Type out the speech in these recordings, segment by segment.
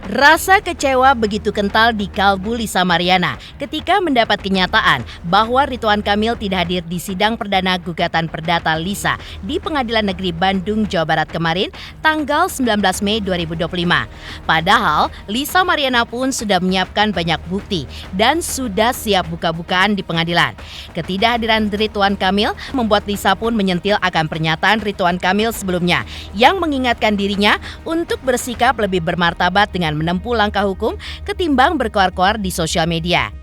Rasa kecewa begitu kental di kalbu Lisa Mariana ketika mendapat kenyataan bahwa Ridwan Kamil tidak hadir di sidang perdana gugatan perdata Lisa di Pengadilan Negeri Bandung, Jawa Barat kemarin, tanggal 19 Mei 2025. Padahal, Lisa Mariana pun sudah menyiapkan banyak bukti dan sudah siap buka-bukaan di pengadilan. Ketidakhadiran Ridwan Kamil membuat Lisa pun menyentil akan pernyataan Ridwan Kamil sebelumnya yang mengingatkan dirinya untuk bersikap lebih bermartabat dengan menempuh langkah hukum ketimbang berkoar-koar di sosial media.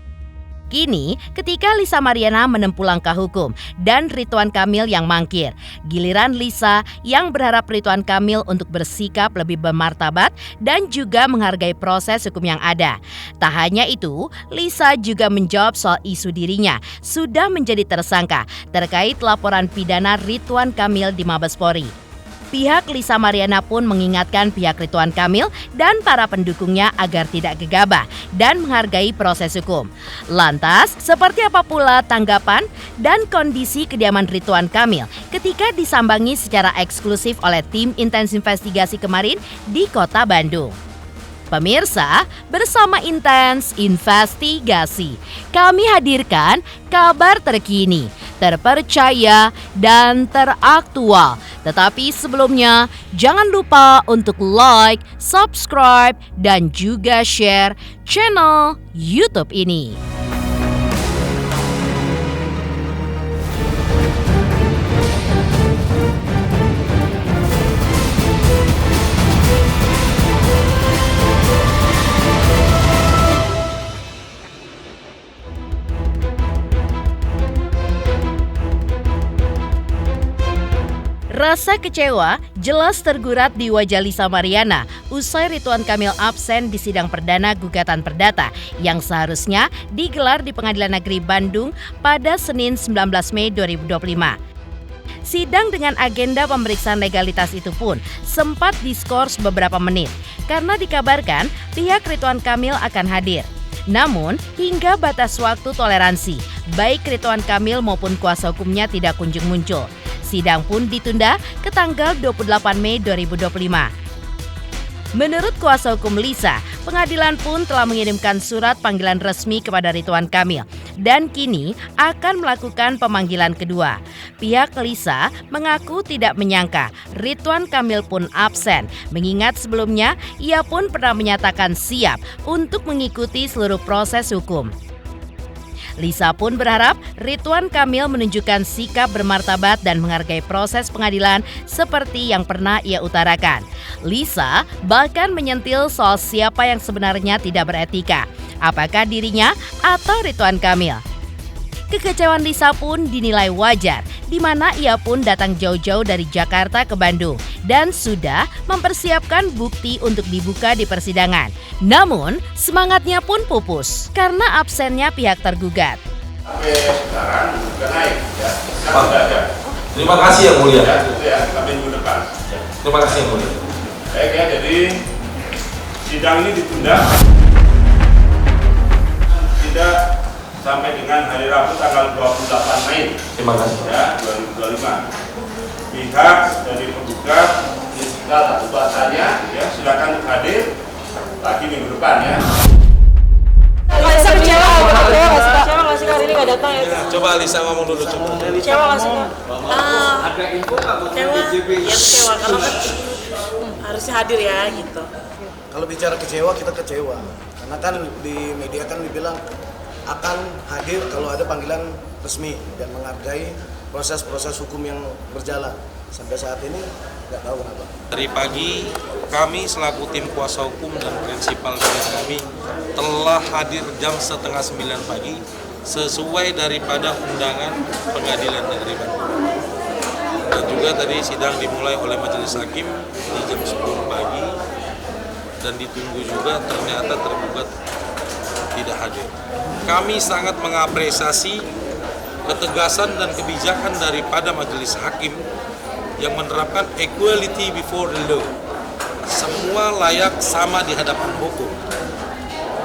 Kini, ketika Lisa Mariana menempuh langkah hukum dan Ridwan Kamil yang mangkir, giliran Lisa yang berharap Ridwan Kamil untuk bersikap lebih bermartabat dan juga menghargai proses hukum yang ada. Tak hanya itu, Lisa juga menjawab soal isu dirinya sudah menjadi tersangka terkait laporan pidana Ridwan Kamil di Mabes Polri. Pihak Lisa Mariana pun mengingatkan pihak Ridwan Kamil dan para pendukungnya agar tidak gegabah dan menghargai proses hukum. Lantas, seperti apa pula tanggapan dan kondisi kediaman Ridwan Kamil ketika disambangi secara eksklusif oleh tim intens investigasi kemarin di Kota Bandung? Pemirsa, bersama Intens Investigasi, kami hadirkan kabar terkini, terpercaya, dan teraktual. Tetapi sebelumnya, jangan lupa untuk like, subscribe, dan juga share channel YouTube ini. Rasa kecewa jelas tergurat di wajah Lisa Mariana usai Ridwan Kamil absen di sidang perdana gugatan perdata yang seharusnya digelar di Pengadilan Negeri Bandung pada Senin 19 Mei 2025. Sidang dengan agenda pemeriksaan legalitas itu pun sempat diskors beberapa menit karena dikabarkan pihak Ridwan Kamil akan hadir. Namun, hingga batas waktu toleransi, baik Ridwan Kamil maupun kuasa hukumnya tidak kunjung muncul. Sidang pun ditunda ke tanggal 28 Mei 2025. Menurut kuasa hukum Lisa, pengadilan pun telah mengirimkan surat panggilan resmi kepada Ridwan Kamil dan kini akan melakukan pemanggilan kedua. Pihak Lisa mengaku tidak menyangka Ridwan Kamil pun absen, mengingat sebelumnya ia pun pernah menyatakan siap untuk mengikuti seluruh proses hukum. Lisa pun berharap Ridwan Kamil menunjukkan sikap bermartabat dan menghargai proses pengadilan seperti yang pernah ia utarakan. Lisa bahkan menyentil soal siapa yang sebenarnya tidak beretika, apakah dirinya atau Ridwan Kamil. Kekecewaan Lisa pun dinilai wajar, di mana ia pun datang jauh-jauh dari Jakarta ke Bandung dan sudah mempersiapkan bukti untuk dibuka di persidangan. Namun, semangatnya pun pupus karena absennya pihak tergugat. Oke, sekarang sudah naik ya. Sekarang sudah ada. Terima kasih Yang Mulia. Ya, sampai minggu depan. Terima kasih Yang Mulia. Baik ya, jadi sidang ini ditunda. Tidak sampai dengan hari Rabu tanggal 28 Mei. Terima kasih. Ya, 2025. Pihak dari penggugat segala kebutuhannya ya silakan hadir lagi minggu depan ya. Lisa kecewa nggak sih hari ini nggak datang ya? Coba Lisa ngomong dulu coba. Kecewa nggak sih? Ada info nggak? Kecewa, ya kecewa kalau kan harusnya hadir ya gitu. Kalau bicara kecewa kita kecewa karena kan di media kan dibilang akan hadir kalau ada panggilan resmi dan menghargai proses-proses hukum yang berjalan. Sampai saat ini nggak tahu kenapa. Dari pagi kami selaku tim kuasa hukum dan prinsipal klien kami telah hadir jam 8:30 pagi sesuai daripada undangan Pengadilan Negeri Bandung. Dan juga tadi sidang dimulai oleh Majelis Hakim di jam 10 pagi dan ditunggu juga ternyata tergugat tidak hadir. Kami sangat mengapresiasi ketegasan dan kebijakan daripada Majelis Hakim yang menerapkan equality before the law. Semua layak sama di hadapan hukum.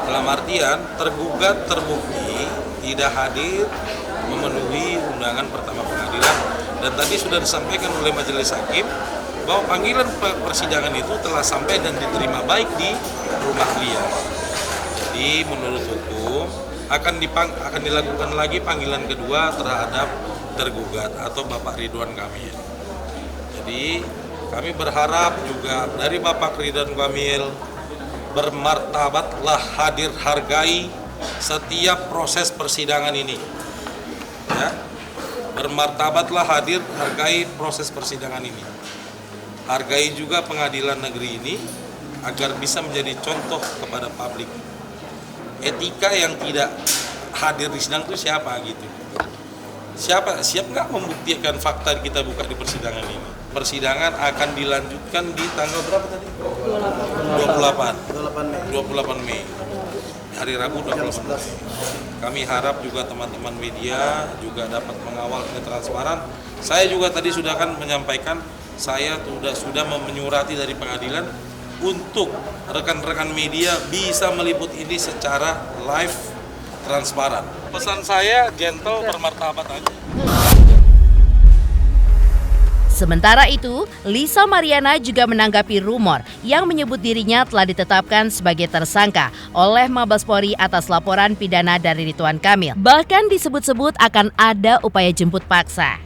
Dalam artian tergugat terbukti tidak hadir memenuhi undangan pertama pengadilan dan tadi sudah disampaikan oleh Majelis Hakim bahwa panggilan persidangan itu telah sampai dan diterima baik di rumah beliau. Jadi menurut hukum akan dilakukan lagi panggilan kedua terhadap tergugat atau Bapak Ridwan Kamil. Jadi kami berharap juga dari Bapak Ridwan Kamil bermartabatlah hadir hargai setiap proses persidangan ini. Ya. Bermartabatlah hadir hargai proses persidangan ini. Hargai juga pengadilan negeri ini agar bisa menjadi contoh kepada publik. Etika yang tidak hadir di sidang itu siapa gitu? Siap nggak membuktikan fakta kita buka di persidangan ini? Persidangan akan dilanjutkan di tanggal berapa tadi? 28 Mei. Hari Rabu 28 Mei. Kami harap juga teman-teman media juga dapat mengawal ini transparan. Saya juga tadi sudah kan menyampaikan, saya sudah menyurati dari pengadilan untuk rekan-rekan media bisa meliput ini secara live transparan. Pesan saya gentle, bermartabat aja. Sementara itu, Lisa Mariana juga menanggapi rumor yang menyebut dirinya telah ditetapkan sebagai tersangka oleh Mabes Polri atas laporan pidana dari Ridwan Kamil. Bahkan disebut-sebut akan ada upaya jemput paksa.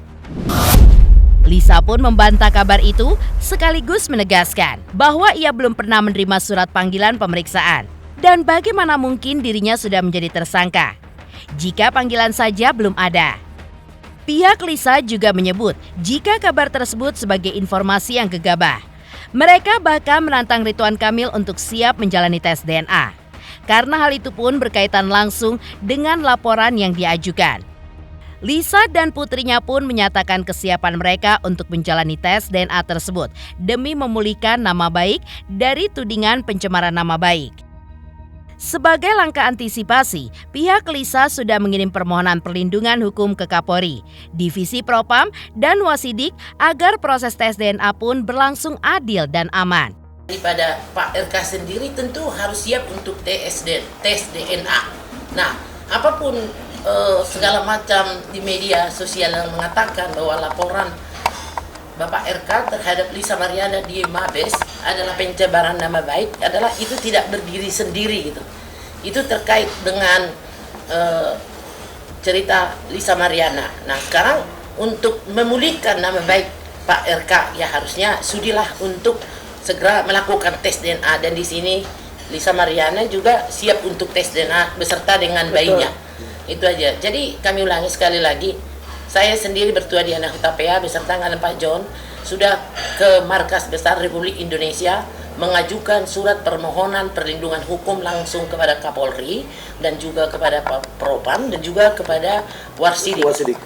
Lisa pun membantah kabar itu sekaligus menegaskan bahwa ia belum pernah menerima surat panggilan pemeriksaan dan bagaimana mungkin dirinya sudah menjadi tersangka jika panggilan saja belum ada. Pihak Lisa juga menyebut jika kabar tersebut sebagai informasi yang gegabah. Mereka bahkan menantang Ridwan Kamil untuk siap menjalani tes DNA. Karena hal itu pun berkaitan langsung dengan laporan yang diajukan. Lisa dan putrinya pun menyatakan kesiapan mereka untuk menjalani tes DNA tersebut demi memulihkan nama baik dari tudingan pencemaran nama baik. Sebagai langkah antisipasi, pihak Lisa sudah mengirim permohonan perlindungan hukum ke Kapolri, Divisi Propam, dan Wasidik agar proses tes DNA pun berlangsung adil dan aman. Daripada Pak RK sendiri tentu harus siap untuk tes DNA. Nah, apapun segala macam di media sosial yang mengatakan bahwa laporan Bapak RK terhadap Lisa Mariana di Mabes adalah pencemaran nama baik, adalah itu tidak berdiri sendiri gitu. Itu terkait dengan cerita Lisa Mariana. Nah, sekarang untuk memulihkan nama baik Pak RK ya harusnya sudilah untuk segera melakukan tes DNA, dan di sini Lisa Mariana juga siap untuk tes DNA beserta dengan bayinya. Itu aja. Jadi kami ulangi sekali lagi, saya sendiri bertua di anak PA beserta dengan Pak John sudah ke Markas Besar Republik Indonesia mengajukan surat permohonan perlindungan hukum langsung kepada Kapolri dan juga kepada Propam dan juga kepada Wasidik.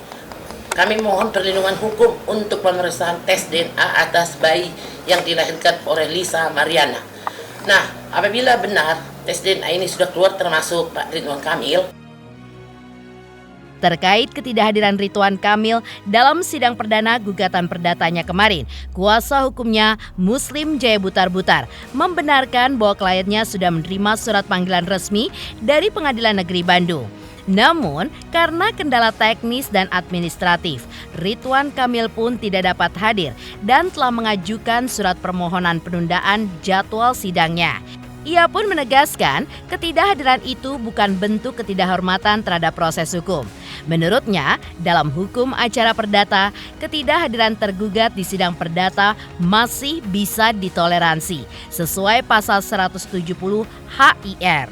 Kami mohon perlindungan hukum untuk pemeriksaan tes DNA atas bayi yang dilahirkan oleh Lisa Mariana. Nah, apabila benar tes DNA ini sudah keluar termasuk Pak Ridwan Kamil, terkait ketidakhadiran Ridwan Kamil dalam sidang perdana gugatan perdatanya kemarin, kuasa hukumnya Muslim Jaya Butar-Butar membenarkan bahwa kliennya sudah menerima surat panggilan resmi dari Pengadilan Negeri Bandung. Namun, karena kendala teknis dan administratif, Ridwan Kamil pun tidak dapat hadir dan telah mengajukan surat permohonan penundaan jadwal sidangnya. Ia pun menegaskan ketidakhadiran itu bukan bentuk ketidakhormatan terhadap proses hukum. Menurutnya, dalam hukum acara perdata, ketidakhadiran tergugat di sidang perdata masih bisa ditoleransi sesuai pasal 170 HIR.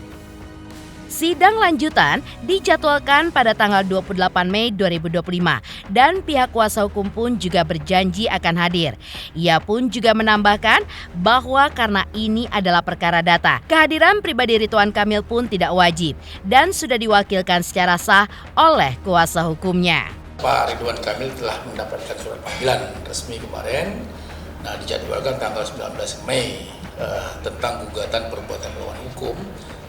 Sidang lanjutan dijadwalkan pada tanggal 28 Mei 2025 dan pihak kuasa hukum pun juga berjanji akan hadir. Ia pun juga menambahkan bahwa karena ini adalah perkara data, kehadiran pribadi Ridwan Kamil pun tidak wajib dan sudah diwakilkan secara sah oleh kuasa hukumnya. Pak Ridwan Kamil telah mendapatkan surat panggilan resmi kemarin. Nah, dijadwalkan tanggal 19 Mei tentang gugatan perbuatan melawan hukum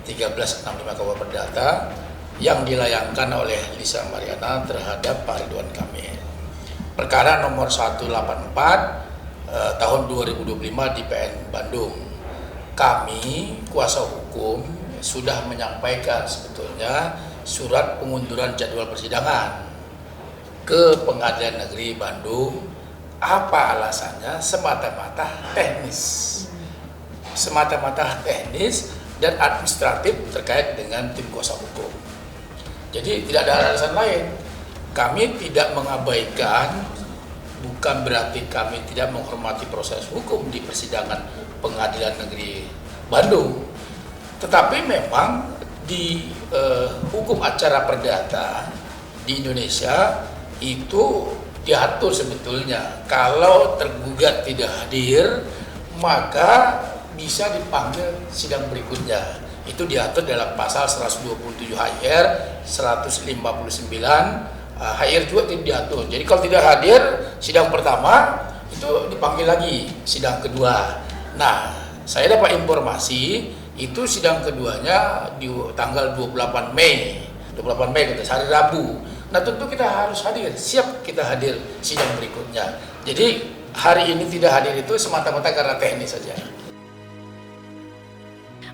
1365 KUH Perdata yang dilayangkan oleh Lisa Mariana terhadap Pak Ridwan Kamil. Perkara nomor 184 tahun 2025 di PN Bandung. Kami kuasa hukum sudah menyampaikan sebetulnya surat pengunduran jadwal persidangan ke Pengadilan Negeri Bandung Apa alasannya? Semata-mata teknis. Semata-mata teknis dan administratif terkait dengan tim kuasa hukum. Jadi tidak ada alasan lain. Kami tidak mengabaikan, bukan berarti kami tidak menghormati proses hukum di persidangan Pengadilan Negeri Bandung. Tetapi memang di hukum acara perdata di Indonesia itu diatur sebetulnya kalau tergugat tidak hadir maka bisa dipanggil sidang berikutnya. Itu diatur dalam pasal 127 HR, 159 HR juga tidak diatur. Jadi kalau tidak hadir sidang pertama itu dipanggil lagi sidang kedua. Nah, saya dapat informasi itu sidang keduanya di tanggal 28 Mei hari Rabu. Nah, tentu kita harus hadir, siap kita hadir sidang berikutnya. Jadi hari ini tidak hadir itu semata-mata karena teknis saja.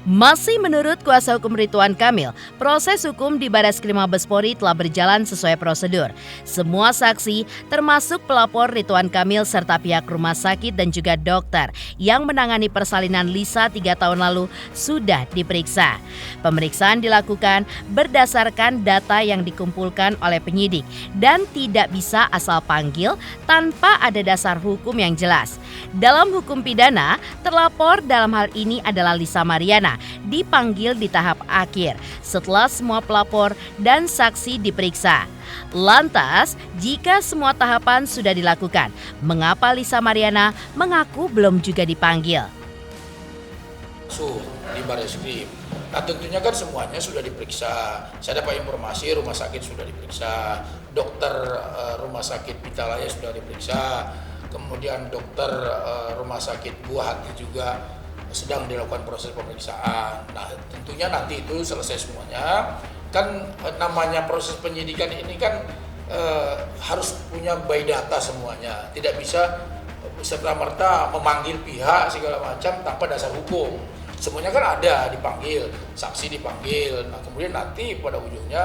Masih menurut kuasa hukum Ridwan Kamil, proses hukum di Bareskrim Mabes Polri telah berjalan sesuai prosedur. Semua saksi, termasuk pelapor Ridwan Kamil serta pihak rumah sakit dan juga dokter yang menangani persalinan Lisa 3 tahun lalu sudah diperiksa. Pemeriksaan dilakukan berdasarkan data yang dikumpulkan oleh penyidik dan tidak bisa asal panggil tanpa ada dasar hukum yang jelas. Dalam hukum pidana, terlapor dalam hal ini adalah Lisa Mariana dipanggil di tahap akhir setelah semua pelapor dan saksi diperiksa. Lantas, jika semua tahapan sudah dilakukan, mengapa Lisa Mariana mengaku belum juga dipanggil? Di Bareskrim. Nah, tentunya kan semuanya sudah diperiksa. Saya dapat informasi rumah sakit sudah diperiksa, dokter rumah sakit Pitalaya sudah diperiksa, kemudian dokter rumah sakit Buah Hati juga sedang dilakukan proses pemeriksaan. Nah, tentunya nanti itu selesai semuanya. Kan namanya proses penyidikan ini kan harus punya by data semuanya. Tidak bisa serta-merta memanggil pihak segala macam tanpa dasar hukum. Semuanya kan ada dipanggil, saksi dipanggil. Nah, kemudian nanti pada ujungnya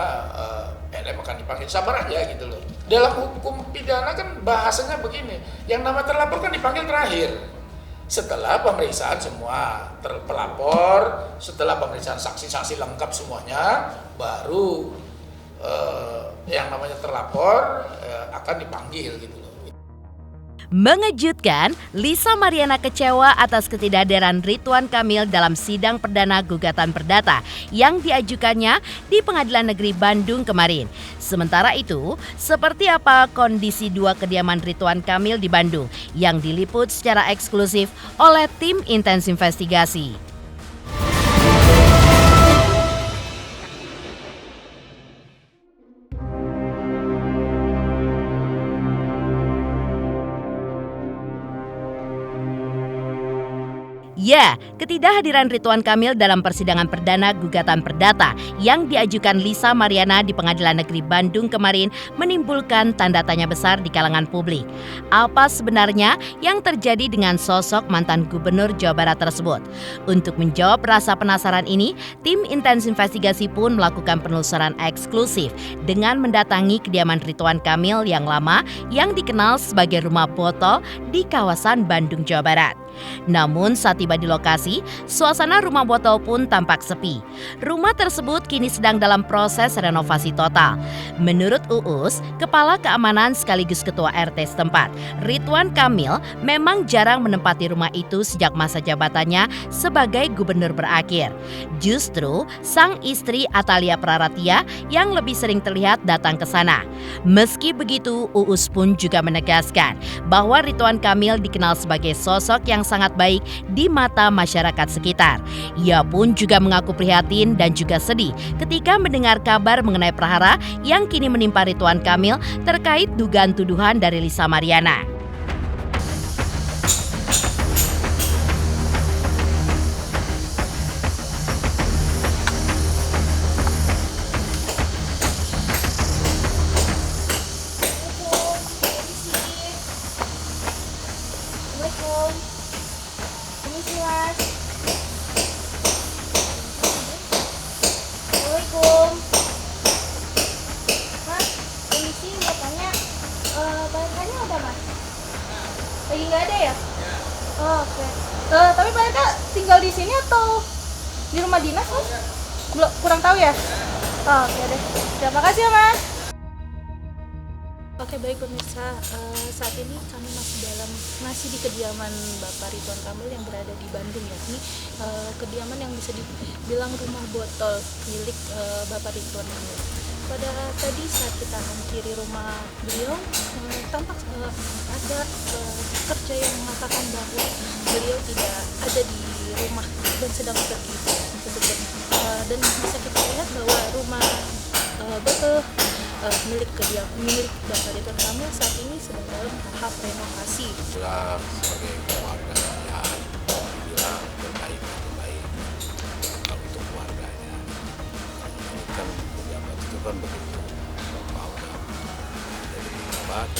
LM akan dipanggil. Sabar aja gitu loh. Dalam hukum pidana kan bahasanya begini, yang nama terlapor kan dipanggil terakhir. Setelah pemeriksaan semua pelapor, setelah pemeriksaan saksi-saksi lengkap semuanya, baru yang namanya terlapor akan dipanggil gitu loh. Mengejutkan, Lisa Mariana kecewa atas ketidakhadiran Ridwan Kamil dalam sidang perdana gugatan perdata yang diajukannya di Pengadilan Negeri Bandung kemarin. Sementara itu, seperti apa kondisi dua kediaman Ridwan Kamil di Bandung yang diliput secara eksklusif oleh tim intens investigasi. Ya, ketidakhadiran Ridwan Kamil dalam persidangan perdana gugatan perdata yang diajukan Lisa Mariana di Pengadilan Negeri Bandung kemarin menimbulkan tanda tanya besar di kalangan publik. Apa sebenarnya yang terjadi dengan sosok mantan Gubernur Jawa Barat tersebut? Untuk menjawab rasa penasaran ini, tim intens investigasi pun melakukan penelusuran eksklusif dengan mendatangi kediaman Ridwan Kamil yang lama yang dikenal sebagai Rumah Botol di kawasan Bandung, Jawa Barat. Namun saat tiba di lokasi, suasana Rumah Botol pun tampak sepi. Rumah tersebut kini sedang dalam proses renovasi total. Menurut Uus, Kepala Keamanan sekaligus Ketua RT setempat, Ridwan Kamil memang jarang menempati rumah itu sejak masa jabatannya sebagai gubernur berakhir. Justru sang istri Atalia Praratia yang lebih sering terlihat datang ke sana. Meski begitu, Uus pun juga menegaskan bahwa Ridwan Kamil dikenal sebagai sosok yang sangat baik di mata masyarakat sekitar. Ia pun juga mengaku prihatin dan juga sedih ketika mendengar kabar mengenai prahara yang kini menimpa Ridwan Kamil terkait dugaan tuduhan dari Lisa Mariana. Assalamualaikum. Mas, permisi, mau tanya, bayarannya udah mas? Tapi Pak RK tinggal di sini atau di rumah dinas, Mas? Belum, kurang tahu ya? Oh, oke deh. Terima kasih ya, Mas. Oke, baik pemirsa, saat ini kami masih di kediaman Bapak Ridwan Kamil yang berada di Bandung, yakni kediaman yang bisa dibilang rumah botol milik Bapak Ridwan Kamil. Pada tadi saat kita menghampiri rumah beliau, tampak ada pekerja yang mengatakan bahwa beliau tidak ada di rumah dan sedang pergi untuk bekerja. Dan bisa kita lihat bahwa rumah botol milik Bapak Ridwan Kamil saat ini sedang dalam tahap renovasi. Sudah sebagai keluarga saya dibilang berbaik untuk keluarganya. Kan pejabat itu kan begitu power. Jadi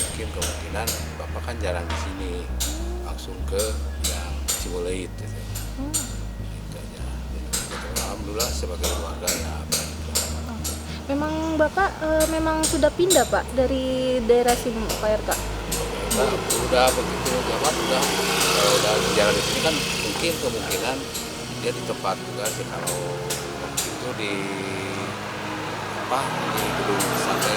mungkin kemungkinan Bapak kan jarang di sini, langsung ke yang Cibuleit. Gitu aja. Alhamdulillah sebagai keluarga ya baik. Memang Bapak memang sudah pindah Pak dari daerah sini Pak RK? Udah begitu jabat udah jalan di sini kan mungkin kemungkinan dia di tempat juga sih kalau waktu itu di gedung sate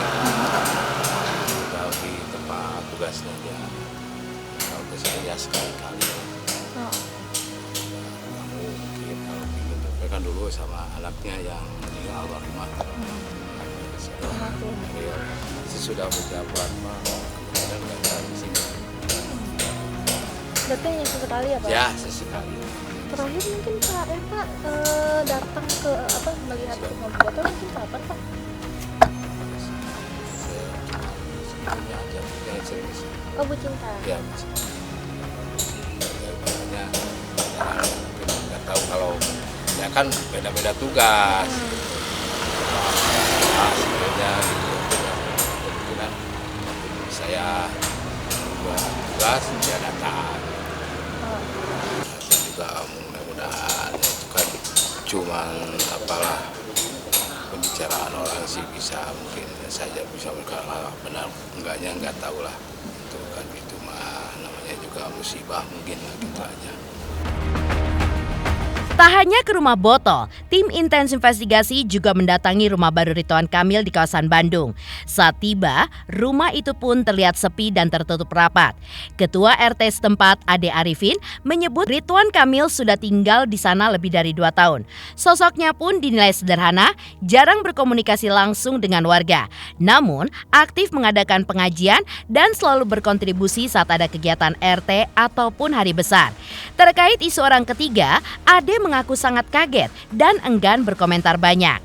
udah di tempat tugasnya dia kalau ke saya sekali-kali mungkin kalau pindah kan dulu sama anaknya yang meninggal almarhumah. Sudah pejabat mah kemudian nggak ada di sini. Berarti hanya sesekali ya Pak? Ya sesekali. Terakhir mungkin Pak RK datang ke melihat rumah botol mungkin kapan Pak? Sebelumnya aja yang sering di sini. Oh Bu Cinta. Ya. Makanya nggak tahu kalau ya kan beda-beda tugas. Sebenarnya kebetulan saya buat tugas dia datang juga mudah-mudahan itu kan cuman apalah pembicaraan orang sih bisa mungkin saja bisa berkala benar enggaknya nggak tahu lah itu kan itu mah namanya juga musibah mungkin lah gitu aja. Tak hanya ke rumah botol, tim intens investigasi juga mendatangi rumah baru Ridwan Kamil di kawasan Bandung. Saat tiba, rumah itu pun terlihat sepi dan tertutup rapat. Ketua RT setempat Ade Arifin menyebut Ridwan Kamil sudah tinggal di sana lebih dari 2 tahun. Sosoknya pun dinilai sederhana, jarang berkomunikasi langsung dengan warga. Namun, aktif mengadakan pengajian dan selalu berkontribusi saat ada kegiatan RT ataupun hari besar. Terkait isu orang ketiga, Ade mengaku sangat kaget dan enggan berkomentar banyak.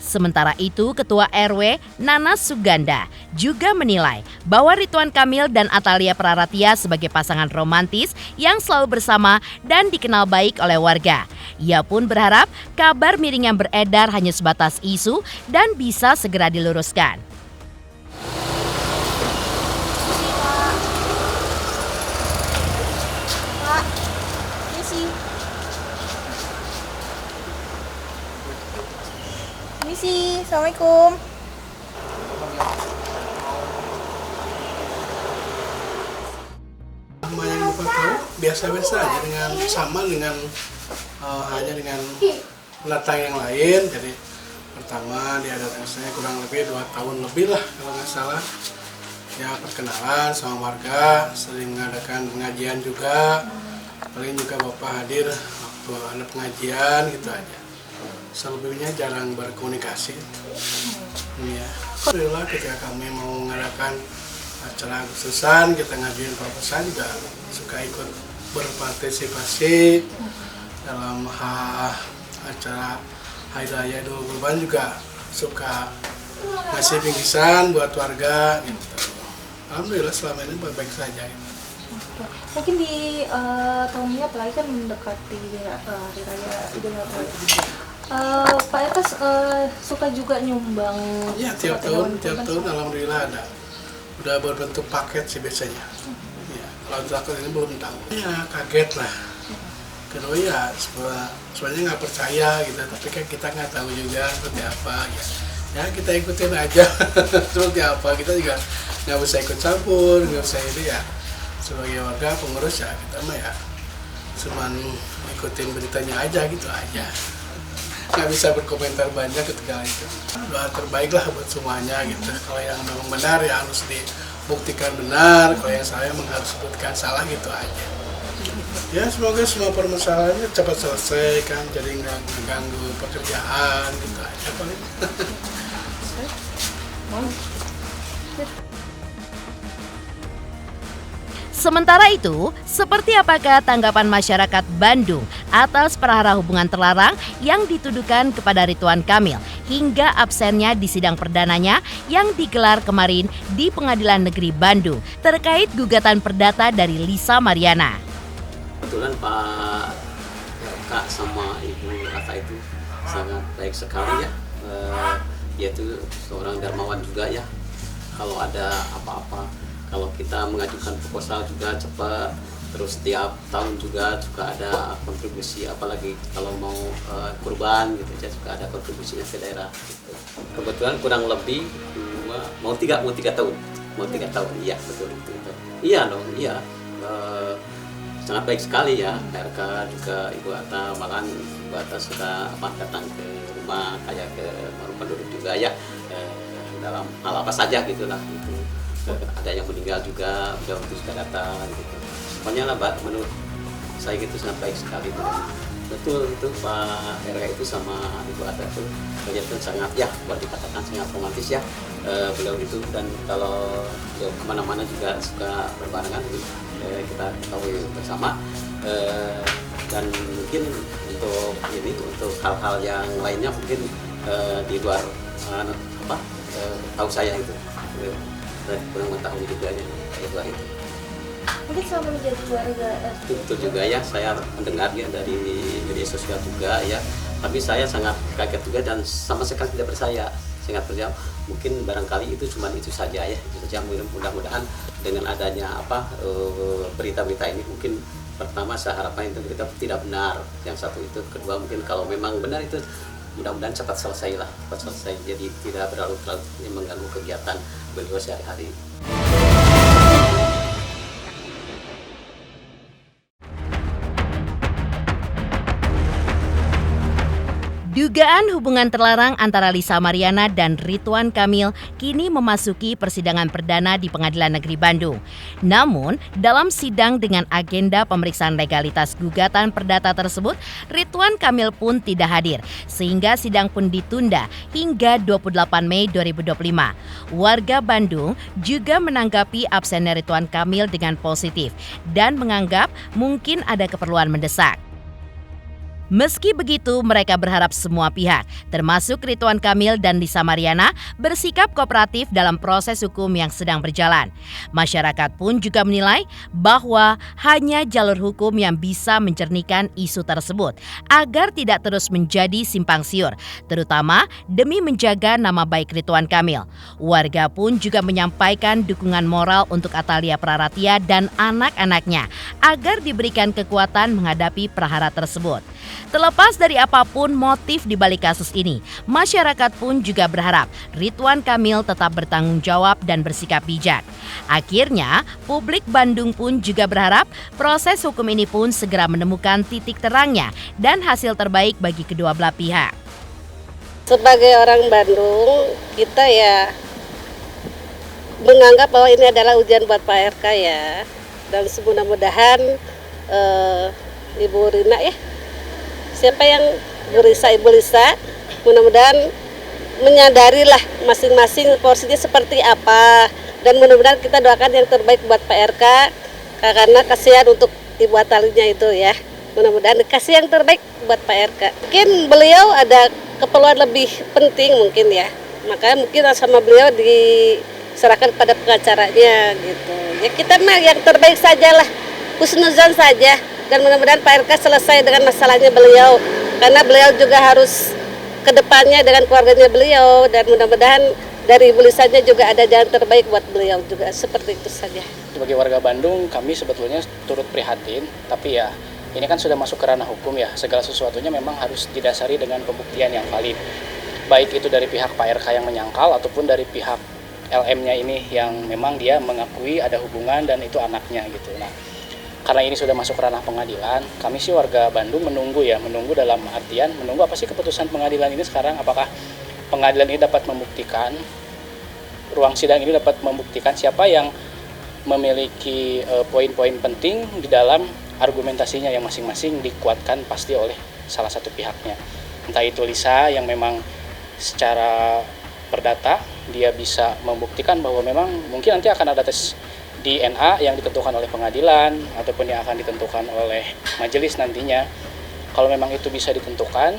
Sementara itu, Ketua RW Nanas Suganda juga menilai bahwa Ridwan Kamil dan Atalia Praratia sebagai pasangan romantis yang selalu bersama dan dikenal baik oleh warga. Ia pun berharap kabar miring yang beredar hanya sebatas isu dan bisa segera diluruskan. Assalamualaikum. Yang Bapak tahu biasa-biasa aja dengan hanya dengan pendatang yang lain. Jadi pertama dia ada saya kurang lebih 2 tahun lebih lah kalau nggak salah. Ya perkenalan sama warga, sering mengadakan pengajian juga. Paling juga Bapak hadir waktu ada pengajian gitu aja. Selebihnya jarang berkomunikasi. Ya. Alhamdulillah ketika kami mau mengadakan acara Agustusan, kita ngajuin proposal juga suka ikut berpartisipasi dalam acara Hari Raya Idul Kurban juga suka ngasih bingkisan buat warga. Gitu. Alhamdulillah selama ini baik-baik saja. Gitu. Mungkin di tahun ini apalagi kan mendekati Hari Raya Idul Adha. Pak RK suka juga nyumbang? Ya tiap tahun alhamdulillah ada. Udah berbentuk paket sih biasanya. Ya, kalau takut ini belum tahu. Ya kaget lah. Kedua ya sebenarnya nggak percaya gitu, tapi kan kita nggak tahu juga seperti apa ya. Ya kita ikutin aja seperti apa. Kita juga nggak bisa ikut campur, nggak bisa ini ya. Sebagai warga pengurus ya kita mah ya cuman ikutin beritanya aja gitu aja, nggak bisa berkomentar banyak ketika itu. Doa terbaik lah buat semuanya gitu. Kalau yang memang benar ya harus dibuktikan benar, kalau yang salah memang harus dibuktikan salah gitu aja. Ya semoga semua permasalahannya cepat selesai kan, jadi nggak mengganggu pekerjaan gitu aja paling. Sementara itu, seperti apakah tanggapan masyarakat Bandung atas perkara hubungan terlarang yang dituduhkan kepada Ridwan Kamil hingga absennya di sidang perdananya yang digelar kemarin di Pengadilan Negeri Bandung terkait gugatan perdata dari Lisa Mariana? Kebetulan Pak Kak sama Ibu Rata itu sangat baik sekali ya. Dia itu seorang dermawan juga ya. Kalau ada apa-apa, kalau kita mengajukan proposal juga cepat, terus tiap tahun juga ada kontribusi, apalagi kalau mau kurban gitu ya, juga ada kontribusinya ke daerah gitu. Kebetulan kurang lebih mau tiga tahun, iya betul itu. Iya dong, iya. Sangat baik sekali ya, PRK juga Ibu Atta, bahkan Ibu Atta sudah datang ke rumah kayak ke rumah penduduk juga ya, dalam hal apa saja gitulah gitu. Ada yang meninggal juga, beliau itu sudah datang gitu. Pokoknya lah Mbak, menurut saya gitu sangat baik sekali. Betul itu Pak RK itu sama Ibu Atta itu kelihatan sangat ya, buat dikatakan sangat romantis ya beliau itu. Dan kalau beliau kemana-mana juga suka berbarengan, kita ketahui bersama. Dan mungkin untuk hal-hal yang lainnya mungkin di luar tahu saya itu kurang mengetahui juga ya luar itu. Mungkin selama menjadi keluarga Betul juga ya, saya mendengarnya dari media sosial juga ya. Tapi saya sangat kaget juga dan sama sekali tidak percaya. Sangat percaya, mungkin barangkali itu cuma itu saja ya. Itu saja, mudah-mudahan dengan adanya berita-berita ini, mungkin pertama saya harapkan itu berita tidak benar. Yang satu itu, kedua mungkin kalau memang benar itu mudah-mudahan cepat selesai, jadi tidak berlarut-larut mengganggu kegiatan beliau sehari-hari. Dugaan hubungan terlarang antara Lisa Mariana dan Ridwan Kamil kini memasuki persidangan perdana di Pengadilan Negeri Bandung. Namun, dalam sidang dengan agenda pemeriksaan legalitas gugatan perdata tersebut, Ridwan Kamil pun tidak hadir, sehingga sidang pun ditunda hingga 28 Mei 2025. Warga Bandung juga menanggapi absennya Ridwan Kamil dengan positif dan menganggap mungkin ada keperluan mendesak. Meski begitu, mereka berharap semua pihak, termasuk Ridwan Kamil dan Lisa Mariana, bersikap kooperatif dalam proses hukum yang sedang berjalan. Masyarakat pun juga menilai bahwa hanya jalur hukum yang bisa menjernihkan isu tersebut agar tidak terus menjadi simpang siur, terutama demi menjaga nama baik Ridwan Kamil. Warga pun juga menyampaikan dukungan moral untuk Atalia Praratia dan anak-anaknya agar diberikan kekuatan menghadapi prahara tersebut. Terlepas dari apapun motif di balik kasus ini, masyarakat pun juga berharap Ridwan Kamil tetap bertanggung jawab dan bersikap bijak. Akhirnya, publik Bandung pun juga berharap proses hukum ini pun segera menemukan titik terangnya dan hasil terbaik bagi kedua belah pihak. Sebagai orang Bandung, kita ya menganggap bahwa ini adalah ujian buat Pak RK ya. Dan mudah-mudahan Ibu Rina ya, siapa yang Ibu Lisa, mudah-mudahan menyadarilah masing-masing porsinya seperti apa, dan mudah-mudahan kita doakan yang terbaik buat Pak RK karena kasihan untuk Ibu Atalinya itu ya. Mudah-mudahan dikasih yang terbaik buat Pak RK. Mungkin beliau ada keperluan lebih penting mungkin ya, makanya mungkin sama beliau diserahkan pada pengacaranya gitu. Ya kita mah yang terbaik sajalah, husnuzon saja. Dan mudah-mudahan Pak RK selesai dengan masalahnya beliau, karena beliau juga harus ke depannya dengan keluarganya beliau, dan mudah-mudahan dari Ibu Lisanya juga ada jalan terbaik buat beliau juga, seperti itu saja. Sebagai warga Bandung, kami sebetulnya turut prihatin, tapi ya ini kan sudah masuk ke ranah hukum ya, segala sesuatunya memang harus didasari dengan pembuktian yang valid, baik itu dari pihak Pak RK yang menyangkal ataupun dari pihak LM-nya ini yang memang dia mengakui ada hubungan dan itu anaknya gitu. Nah, karena ini sudah masuk ranah pengadilan, kami sih warga Bandung menunggu dalam artian menunggu apa sih keputusan pengadilan ini sekarang, apakah pengadilan ini dapat membuktikan, ruang sidang ini dapat membuktikan siapa yang memiliki poin-poin penting di dalam argumentasinya yang masing-masing dikuatkan pasti oleh salah satu pihaknya. Entah itu Lisa yang memang secara perdata dia bisa membuktikan bahwa memang mungkin nanti akan ada tes DNA yang ditentukan oleh pengadilan ataupun yang akan ditentukan oleh majelis nantinya. Kalau memang itu bisa ditentukan,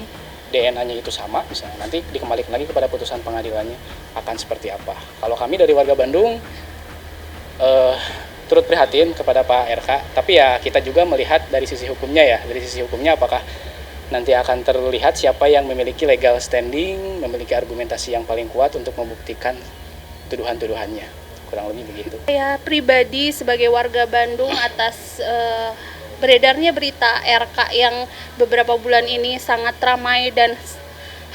DNA-nya itu sama, misalnya nanti dikembalikan lagi kepada putusan pengadilannya akan seperti apa. Kalau kami dari warga Bandung turut prihatin kepada Pak RK, tapi ya kita juga melihat dari sisi hukumnya ya, dari sisi hukumnya apakah nanti akan terlihat siapa yang memiliki legal standing, memiliki argumentasi yang paling kuat untuk membuktikan tuduhan-tuduhannya. Kurang lebih begitu. Saya pribadi sebagai warga Bandung atas beredarnya berita RK yang beberapa bulan ini sangat ramai dan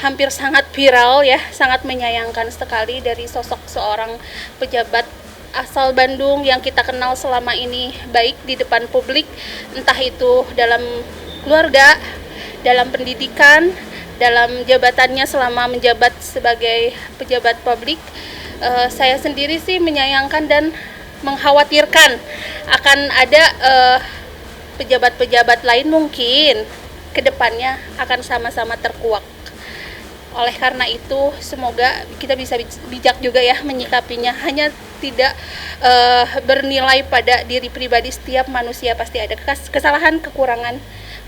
hampir sangat viral ya, sangat menyayangkan sekali dari sosok seorang pejabat asal Bandung yang kita kenal selama ini baik di depan publik, entah itu dalam keluarga, dalam pendidikan, dalam jabatannya selama menjabat sebagai pejabat publik. Saya sendiri sih menyayangkan dan mengkhawatirkan akan ada pejabat-pejabat lain mungkin ke depannya akan sama-sama terkuak. Oleh karena itu, semoga kita bisa bijak juga ya menyikapinya. Hanya tidak bernilai pada diri pribadi, setiap manusia pasti ada kesalahan, kekurangan.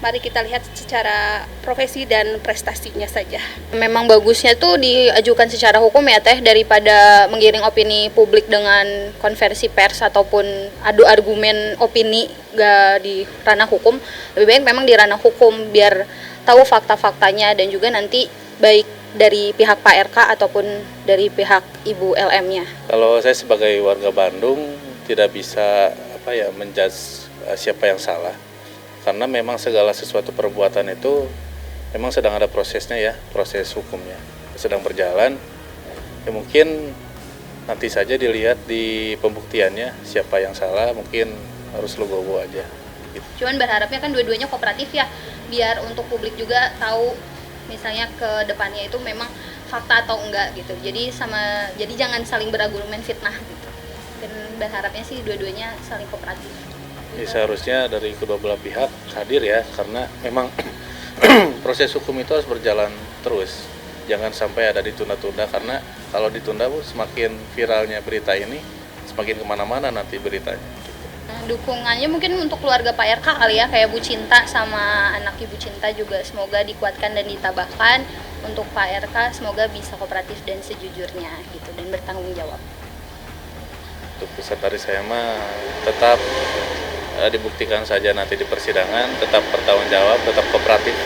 Mari kita lihat secara profesi dan prestasinya saja. Memang bagusnya tuh diajukan secara hukum ya Teh, daripada menggiring opini publik dengan konversi pers ataupun adu argumen opini gak di ranah hukum. Lebih baik memang di ranah hukum biar tahu fakta-faktanya dan juga nanti baik dari pihak Pak RK ataupun dari pihak Ibu LM-nya. Kalau saya sebagai warga Bandung tidak bisa menjudge siapa yang salah. Karena memang segala sesuatu perbuatan itu memang sedang ada prosesnya ya, proses hukumnya sedang berjalan. Ya mungkin nanti saja dilihat di pembuktiannya siapa yang salah, mungkin harus legowo aja. Gitu. Cuman berharapnya kan dua-duanya kooperatif ya, biar untuk publik juga tahu misalnya ke depannya itu memang fakta atau enggak gitu. Jadi jangan saling berargumen fitnah gitu. Dan berharapnya sih dua-duanya saling kooperatif. Ya, seharusnya dari kedua belah pihak hadir ya, karena memang proses hukum itu harus berjalan terus. Jangan sampai ada ditunda-tunda, karena kalau ditunda semakin viralnya berita ini, semakin kemana-mana nanti beritanya. Dukungannya mungkin untuk keluarga Pak RK kali ya, kayak Bu Cinta sama anak Ibu Cinta juga semoga dikuatkan dan ditabahkan. Untuk Pak RK semoga bisa kooperatif dan sejujurnya gitu, dan bertanggung jawab. Untuk pesan dari saya mah tetap dibuktikan saja nanti di persidangan, tetap bertanggung jawab, tetap kooperatif.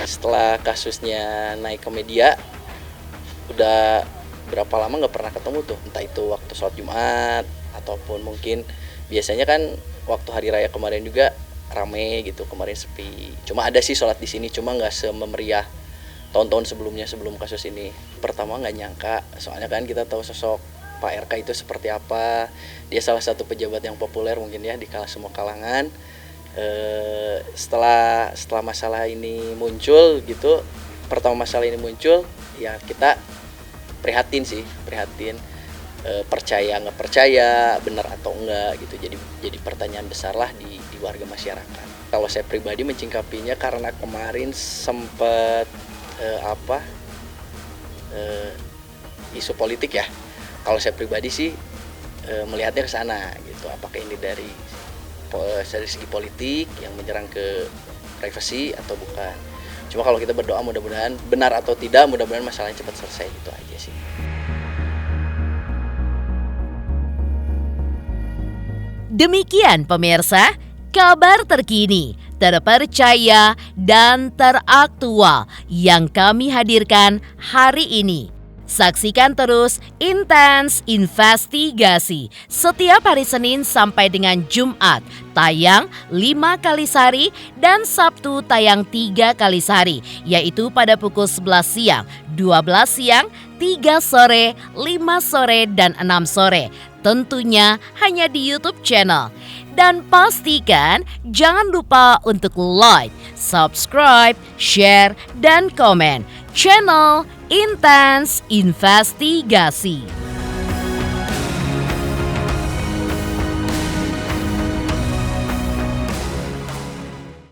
Setelah kasusnya naik ke media, udah berapa lama nggak pernah ketemu tuh, entah itu waktu sholat Jumat ataupun mungkin biasanya kan waktu hari raya kemarin juga rame gitu, kemarin sepi. Cuma ada sih sholat di sini, cuma nggak semeriah tahun-tahun sebelumnya sebelum kasus ini. Pertama nggak nyangka, soalnya kan kita tahu sosok Pak RK itu seperti apa. Dia salah satu pejabat yang populer mungkin ya di semua kalangan. Setelah masalah ini muncul gitu, pertama masalah ini muncul ya kita prihatin, percaya nggak percaya, benar atau enggak gitu. Jadi pertanyaan besar lah di warga masyarakat. Kalau saya pribadi mencingkapinya karena kemarin sempat isu politik ya. Kalau saya pribadi sih melihatnya ke sana gitu. Apakah ini dari segi politik yang menyerang ke privasi atau bukan. Cuma kalau kita berdoa mudah-mudahan benar atau tidak, mudah-mudahan masalahnya cepat selesai, itu aja sih. Demikian pemirsa, kabar terkini, terpercaya, dan teraktual yang kami hadirkan hari ini. Saksikan terus Intens Investigasi setiap hari Senin sampai dengan Jumat, tayang 5 kali sehari dan Sabtu tayang 3 kali sehari, yaitu pada pukul 11 siang, 12 siang, 3 sore, 5 sore, dan 6 sore. Tentunya hanya di YouTube channel. Dan pastikan jangan lupa untuk like, subscribe, share, dan komen channel Intens Investigasi.